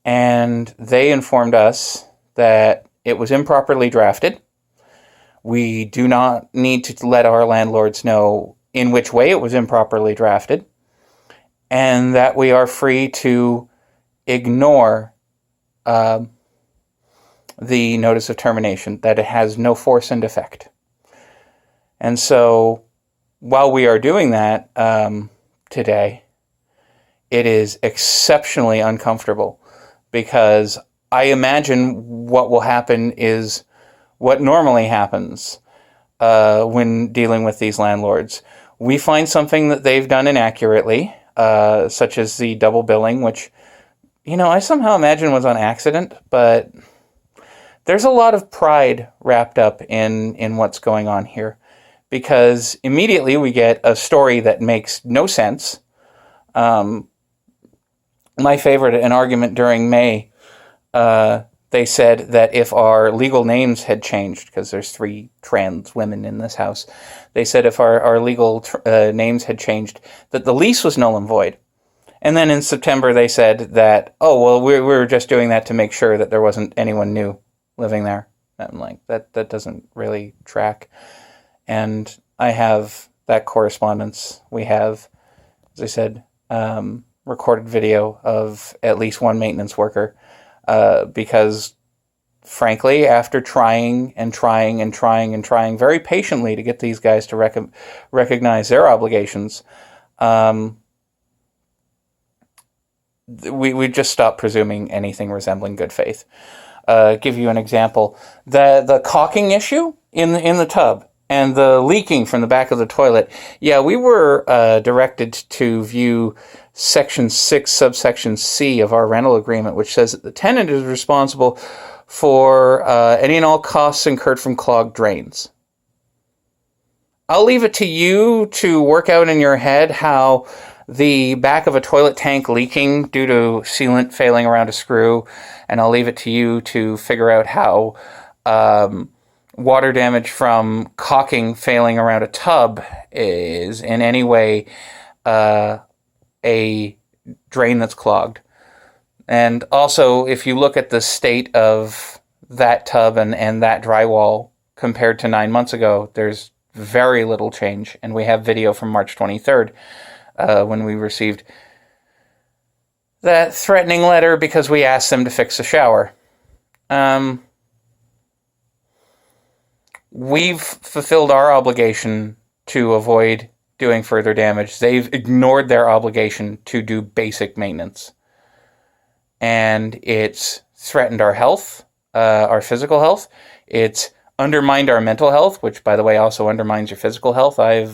and they informed us that it was improperly drafted. We do not need to let our landlords know in which way it was improperly drafted, and that we are free to ignore the notice of termination, that it has no force and effect. And so, while we are doing that today, it is exceptionally uncomfortable, because I imagine what will happen is what normally happens when dealing with these landlords. We find something that they've done inaccurately, such as the double billing, which, I somehow imagine was on accident, but there's a lot of pride wrapped up in what's going on here, because immediately we get a story that makes no sense. My favorite, an argument during May, they said that if our legal names had changed, because there's 3 trans women in this house, they said if our legal names had changed, that the lease was null and void. And then in September they said that, we were just doing that to make sure that there wasn't anyone new living there. I'm like, that doesn't really track. And I have that correspondence. We have, as I said, recorded video of at least one maintenance worker, because frankly, after trying very patiently to get these guys to recognize their obligations, we just stopped presuming anything resembling good faith. Give you an example: the caulking issue in the tub and the leaking from the back of the toilet. Yeah, we were directed to view Section 6, subsection C of our rental agreement, which says that the tenant is responsible for any and all costs incurred from clogged drains. I'll leave it to you to work out in your head how the back of a toilet tank leaking due to sealant failing around a screw, and I'll leave it to you to figure out how water damage from caulking failing around a tub is in any way a drain that's clogged. And also, if you look at the state of that tub and that drywall compared to 9 months ago, there's very little change. And we have video from March 23rd when we received that threatening letter because we asked them to fix the shower. We've fulfilled our obligation to avoid doing further damage. They've ignored their obligation to do basic maintenance. And it's threatened our health, our physical health. It's undermined our mental health, which, by the way, also undermines your physical health. I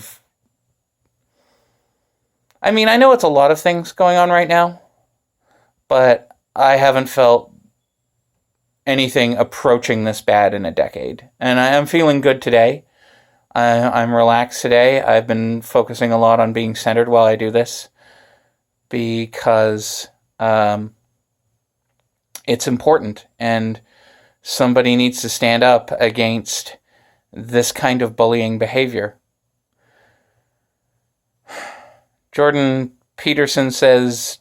know it's a lot of things going on right now, but I haven't felt anything approaching this bad in a decade. And I am feeling good today. I'm relaxed today. I've been focusing a lot on being centered while I do this because it's important, and somebody needs to stand up against this kind of bullying behavior. Jordan Peterson says,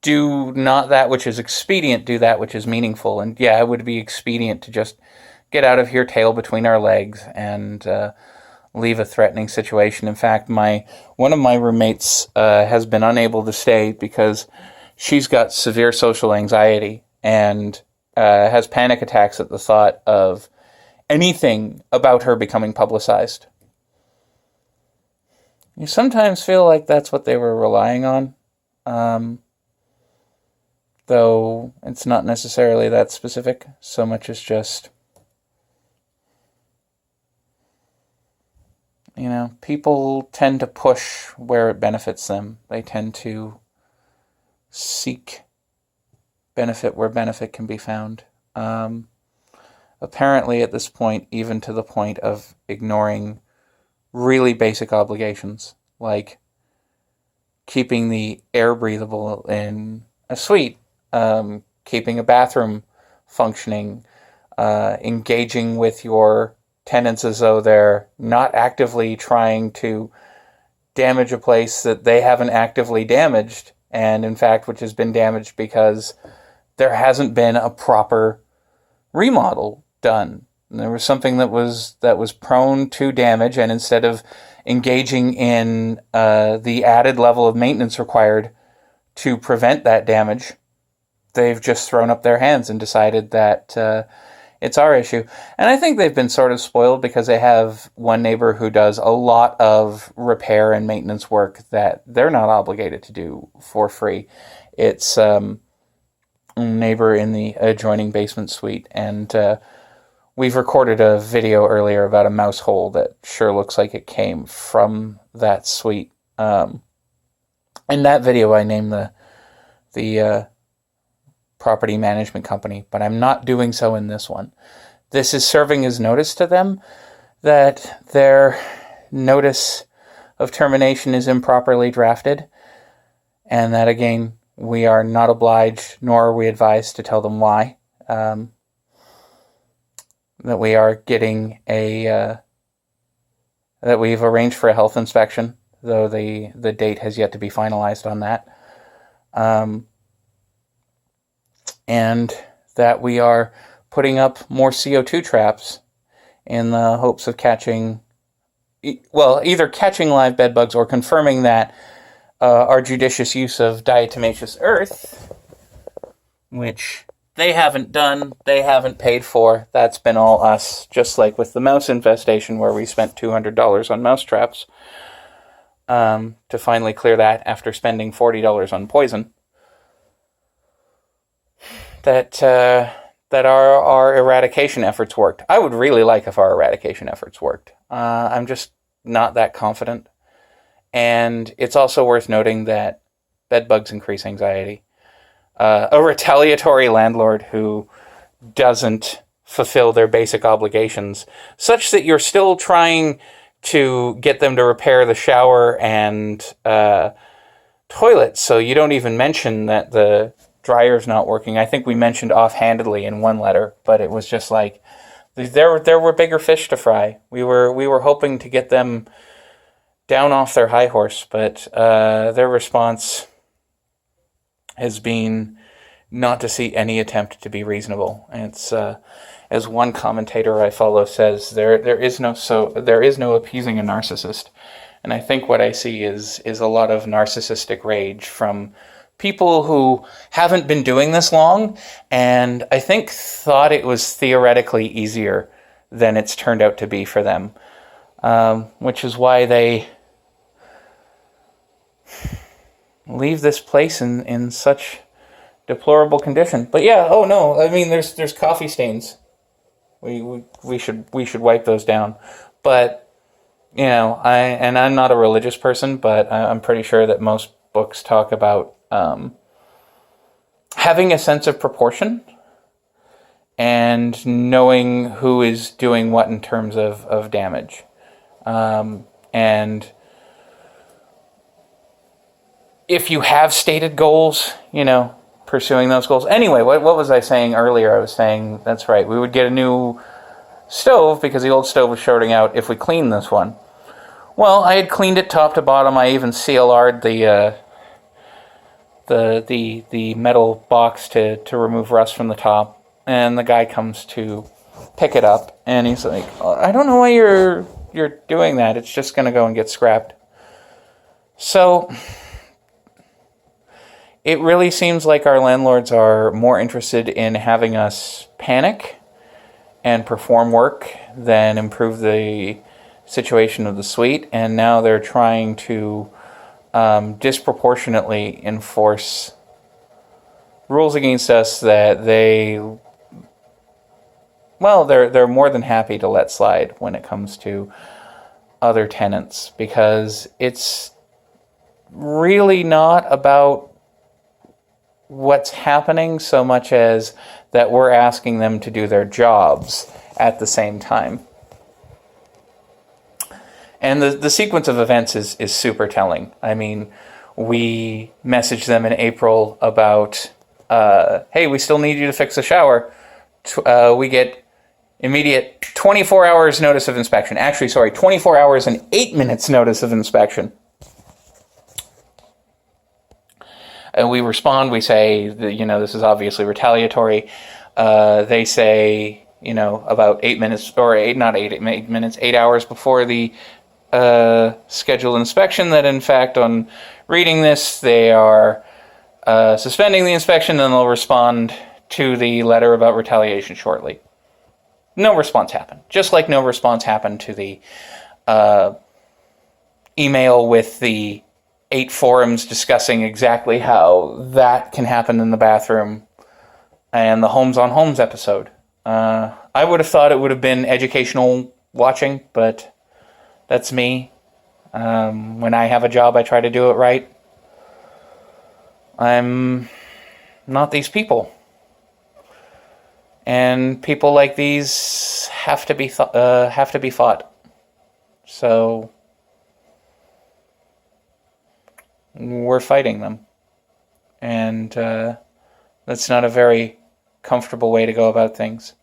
do not that which is expedient, do that which is meaningful. And yeah, it would be expedient to just get out of here, tail between our legs, and leave a threatening situation. In fact, one of my roommates has been unable to stay because she's got severe social anxiety and has panic attacks at the thought of anything about her becoming publicized. You sometimes feel like that's what they were relying on, though it's not necessarily that specific, so much as just, people tend to push where it benefits them. They tend to seek benefit where benefit can be found. Apparently at this point, even to the point of ignoring really basic obligations, like keeping the air breathable in a suite, keeping a bathroom functioning, engaging with your tenants as though they're not actively trying to damage a place that they haven't actively damaged, and in fact, which has been damaged because there hasn't been a proper remodel done. And there was something that was prone to damage, and instead of engaging in the added level of maintenance required to prevent that damage, they've just thrown up their hands and decided that it's our issue. And I think they've been sort of spoiled because they have one neighbor who does a lot of repair and maintenance work that they're not obligated to do for free. It's a neighbor in the adjoining basement suite, and we've recorded a video earlier about a mouse hole that sure looks like it came from that suite. In that video, I named the property management company, but I'm not doing so in this one. This is serving as notice to them that their notice of termination is improperly drafted, and that, again, we are not obliged, nor are we advised to tell them why. That we are getting that we've arranged for a health inspection, though the date has yet to be finalized on that. And that we are putting up more CO2 traps in the hopes of either catching live bed bugs or confirming that our judicious use of diatomaceous earth, which they haven't done, they haven't paid for, that's been all us, just like with the mouse infestation where we spent $200 on mouse traps to finally clear that after spending $40 on poison. That our eradication efforts worked. I would really like if our eradication efforts worked. I'm just not that confident. And it's also worth noting that bed bugs increase anxiety. A retaliatory landlord who doesn't fulfill their basic obligations, such that you're still trying to get them to repair the shower and toilet, so you don't even mention that the dryer's not working. I think we mentioned offhandedly in one letter, but it was just like there were bigger fish to fry. We were hoping to get them down off their high horse, but their response has been not to see any attempt to be reasonable. And it's as one commentator I follow says, there is no appeasing a narcissist. And I think what I see is a lot of narcissistic rage from people who haven't been doing this long, and I think thought it was theoretically easier than it's turned out to be for them, which is why they leave this place in such deplorable condition. But yeah, oh no, I mean there's coffee stains. We should wipe those down. But you know, I'm not a religious person, but I'm pretty sure that most books talk about having a sense of proportion and knowing who is doing what in terms of damage. And if you have stated goals, you know, pursuing those goals. Anyway, what was I saying earlier? I was saying, that's right, we would get a new stove because the old stove was shorting out if we cleaned this one. Well, I had cleaned it top to bottom. I even CLR'd the metal box to remove rust from the top. And the guy comes to pick it up, and he's like, I don't know why you're doing that. It's just going to go and get scrapped. So it really seems like our landlords are more interested in having us panic and perform work than improve the situation of the suite. And now they're trying to disproportionately enforce rules against us that they're more than happy to let slide when it comes to other tenants, because it's really not about what's happening so much as that we're asking them to do their jobs at the same time. And the sequence of events is super telling. I mean, we messaged them in April about, hey, we still need you to fix the shower. We get immediate 24 hours notice of inspection. Actually, 24 hours and 8 minutes notice of inspection. And we respond, we say, this is obviously retaliatory. They say, about 8 minutes, or 8 minutes, 8 hours before the scheduled inspection, that in fact, on reading this, they are suspending the inspection, and they'll respond to the letter about retaliation shortly. No response happened. Just like no response happened to the email with the 8 forums discussing exactly how that can happen in the bathroom, and the Homes on Homes episode. I would have thought it would have been educational watching, but that's me. When I have a job, I try to do it right. I'm not these people. And people like these have to be fought. So we're fighting them. And that's not a very comfortable way to go about things.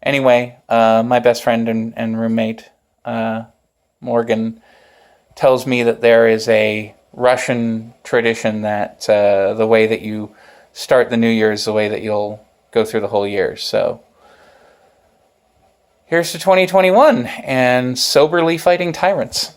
Anyway, my best friend and roommate, Morgan, tells me that there is a Russian tradition that the way that you start the new year is the way that you'll go through the whole year. So here's to 2021 and soberly fighting tyrants.